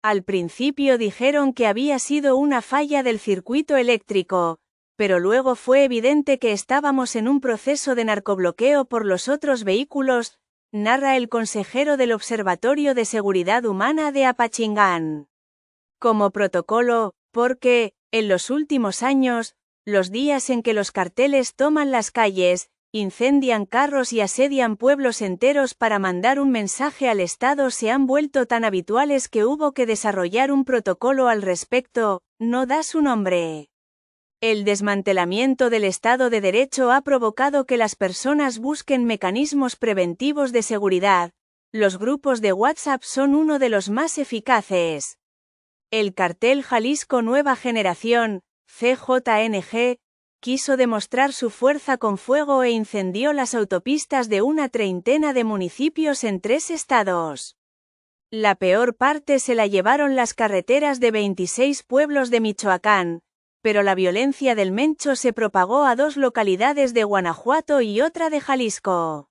Al principio dijeron que había sido una falla del circuito eléctrico, pero luego fue evidente que estábamos en un proceso de narcobloqueo por los otros vehículos, narra el consejero del Observatorio de Seguridad Humana de Apachingán. Como protocolo, porque, en los últimos años, los días en que los carteles toman las calles, incendian carros y asedian pueblos enteros para mandar un mensaje al Estado se han vuelto tan habituales que hubo que desarrollar un protocolo al respecto, no da su nombre. El desmantelamiento del Estado de Derecho ha provocado que las personas busquen mecanismos preventivos de seguridad. Los grupos de WhatsApp son uno de los más eficaces. El cartel Jalisco Nueva Generación, CJNG, quiso demostrar su fuerza con fuego e incendió las autopistas de una treintena de municipios en 3 estados. La peor parte se la llevaron las carreteras de 26 pueblos de Michoacán, pero la violencia del Mencho se propagó a 2 localidades de Guanajuato y otra de Jalisco.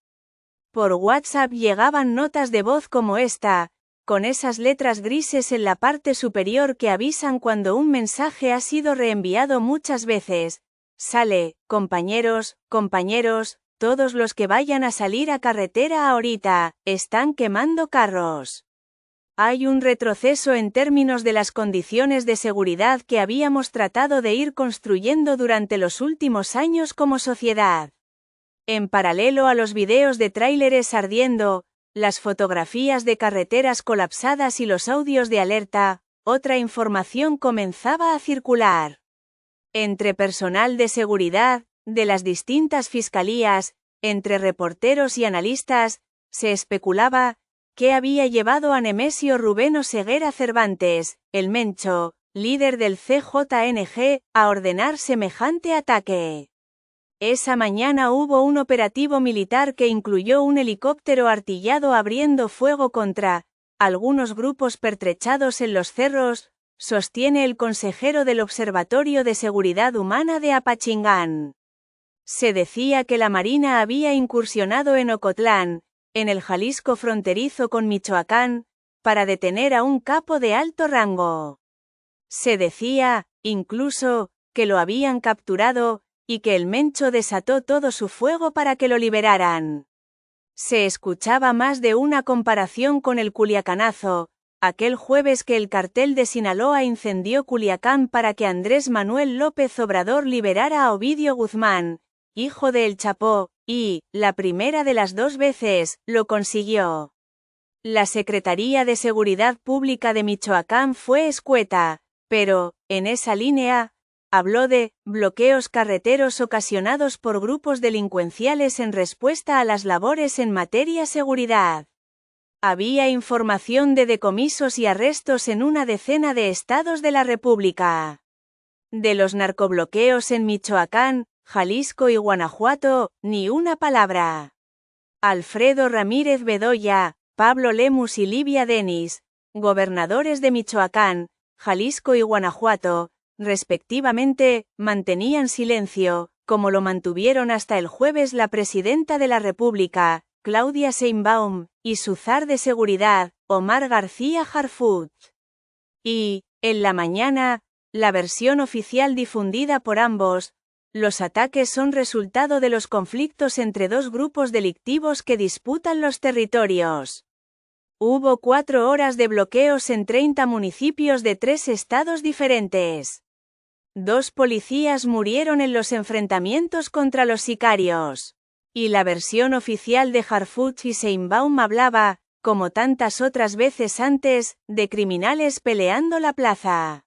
Por WhatsApp llegaban notas de voz como esta, con esas letras grises en la parte superior que avisan cuando un mensaje ha sido reenviado muchas veces. Sale, compañeros, todos los que vayan a salir a carretera ahorita, están quemando carros. Hay un retroceso en términos de las condiciones de seguridad que habíamos tratado de ir construyendo durante los últimos años como sociedad. En paralelo a los videos de tráileres ardiendo, las fotografías de carreteras colapsadas y los audios de alerta, otra información comenzaba a circular. Entre personal de seguridad, de las distintas fiscalías, entre reporteros y analistas, se especulaba qué había llevado a Nemesio Rubén Oseguera Cervantes, el Mencho, líder del CJNG, a ordenar semejante ataque. Esa mañana hubo un operativo militar que incluyó un helicóptero artillado abriendo fuego contra algunos grupos pertrechados en los cerros, sostiene el consejero del Observatorio de Seguridad Humana de Apachingán. Se decía que la Marina había incursionado en Ocotlán, en el Jalisco fronterizo con Michoacán, para detener a un capo de alto rango. Se decía, incluso, que lo habían capturado, y que el Mencho desató todo su fuego para que lo liberaran. Se escuchaba más de una comparación con el Culiacanazo, aquel jueves que el cartel de Sinaloa incendió Culiacán para que Andrés Manuel López Obrador liberara a Ovidio Guzmán, hijo de El Chapo, y, la primera de las 2 veces, lo consiguió. La Secretaría de Seguridad Pública de Michoacán fue escueta, pero, en esa línea, habló de bloqueos carreteros ocasionados por grupos delincuenciales en respuesta a las labores en materia seguridad. Había información de decomisos y arrestos en una decena de estados de la República. De los narcobloqueos en Michoacán, Jalisco y Guanajuato, ni una palabra. Alfredo Ramírez Bedoya, Pablo Lemus y Livia Denis, gobernadores de Michoacán, Jalisco y Guanajuato, respectivamente, mantenían silencio, como lo mantuvieron hasta el jueves la presidenta de la República, Claudia Sheinbaum, y su zar de seguridad, Omar García Harfuch. Y, en la mañana, la versión oficial difundida por ambos, los ataques son resultado de los conflictos entre 2 grupos delictivos que disputan los territorios. Hubo 4 horas de bloqueos en 30 municipios de 3 estados diferentes. 2 policías murieron en los enfrentamientos contra los sicarios. Y la versión oficial de Harfuch y Sheinbaum hablaba, como tantas otras veces antes, de criminales peleando la plaza.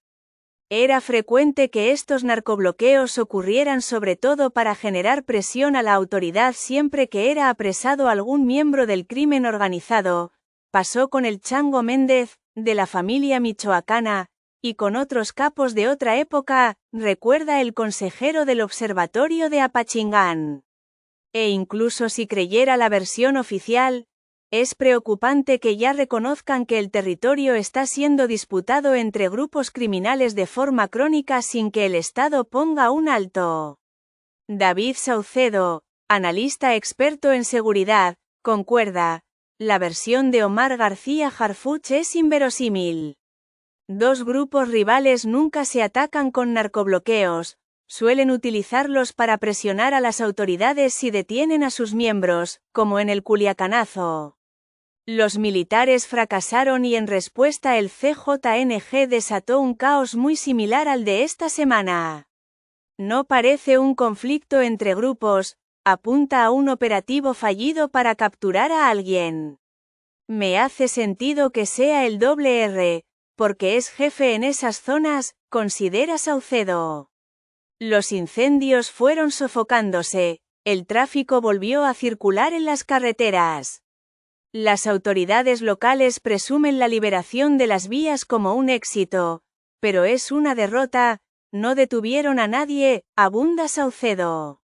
Era frecuente que estos narcobloqueos ocurrieran sobre todo para generar presión a la autoridad siempre que era apresado algún miembro del crimen organizado. Pasó con el Chango Méndez, de la familia michoacana, y con otros capos de otra época, recuerda el consejero del Observatorio de Apachingán. E incluso si creyera la versión oficial, es preocupante que ya reconozcan que el territorio está siendo disputado entre grupos criminales de forma crónica sin que el Estado ponga un alto. David Saucedo, analista experto en seguridad, concuerda, la versión de Omar García Harfuch es inverosímil. Dos grupos rivales nunca se atacan con narcobloqueos, suelen utilizarlos para presionar a las autoridades si detienen a sus miembros, como en el Culiacanazo. Los militares fracasaron y en respuesta el CJNG desató un caos muy similar al de esta semana. No parece un conflicto entre grupos, apunta a un operativo fallido para capturar a alguien. Me hace sentido que sea el R, porque es jefe en esas zonas, considera Saucedo. Los incendios fueron sofocándose, el tráfico volvió a circular en las carreteras. Las autoridades locales presumen la liberación de las vías como un éxito, pero es una derrota, no detuvieron a nadie, abunda Saucedo.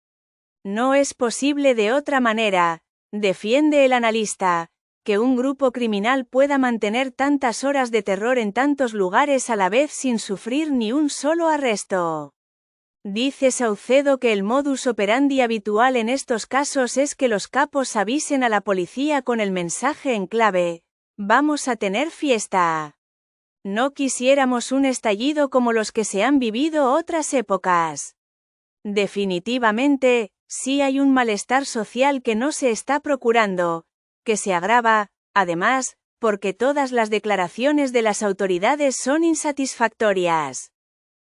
No es posible de otra manera, defiende el analista, que un grupo criminal pueda mantener tantas horas de terror en tantos lugares a la vez sin sufrir ni un solo arresto. Dice Saucedo que el modus operandi habitual en estos casos es que los capos avisen a la policía con el mensaje en clave: vamos a tener fiesta. No quisiéramos un estallido como los que se han vivido otras épocas. Definitivamente, sí hay un malestar social que no se está procurando, que se agrava, además, porque todas las declaraciones de las autoridades son insatisfactorias.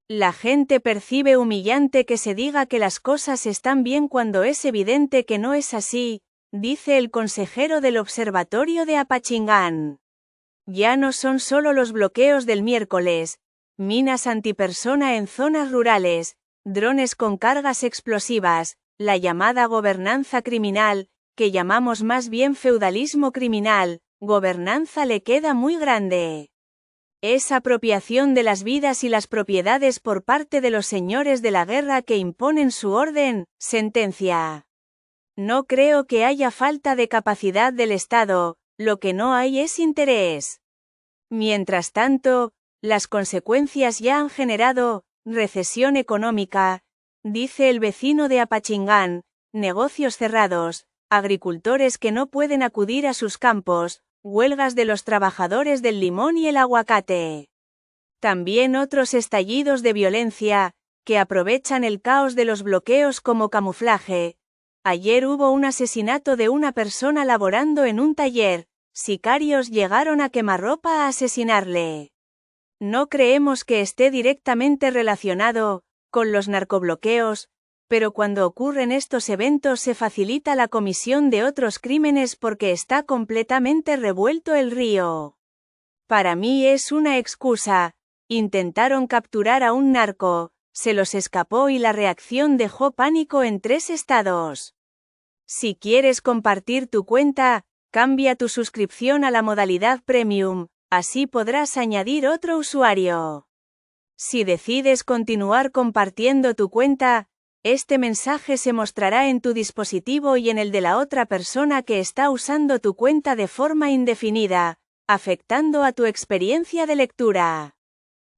La gente percibe humillante que se diga que las cosas están bien cuando es evidente que no es así, dice el consejero del Observatorio de Apachingán. Ya no son solo los bloqueos del miércoles, minas antipersona en zonas rurales, drones con cargas explosivas, la llamada gobernanza criminal, que llamamos más bien feudalismo criminal, gobernanza le queda muy grande. Es apropiación de las vidas y las propiedades por parte de los señores de la guerra que imponen su orden, sentencia. No creo que haya falta de capacidad del Estado, lo que no hay es interés. Mientras tanto, las consecuencias ya han generado recesión económica, dice el vecino de Apachingán, negocios cerrados, agricultores que no pueden acudir a sus campos, huelgas de los trabajadores del limón y el aguacate. También otros estallidos de violencia, que aprovechan el caos de los bloqueos como camuflaje. Ayer hubo un asesinato de una persona laborando en un taller, sicarios llegaron a quemarropa a asesinarle. No creemos que esté directamente relacionado con los narcobloqueos, pero cuando ocurren estos eventos se facilita la comisión de otros crímenes porque está completamente revuelto el río. Para mí es una excusa. Intentaron capturar a un narco, se los escapó y la reacción dejó pánico en 3 estados. Si quieres compartir tu cuenta, cambia tu suscripción a la modalidad Premium, así podrás añadir otro usuario. Si decides continuar compartiendo tu cuenta, este mensaje se mostrará en tu dispositivo y en el de la otra persona que está usando tu cuenta de forma indefinida, afectando a tu experiencia de lectura.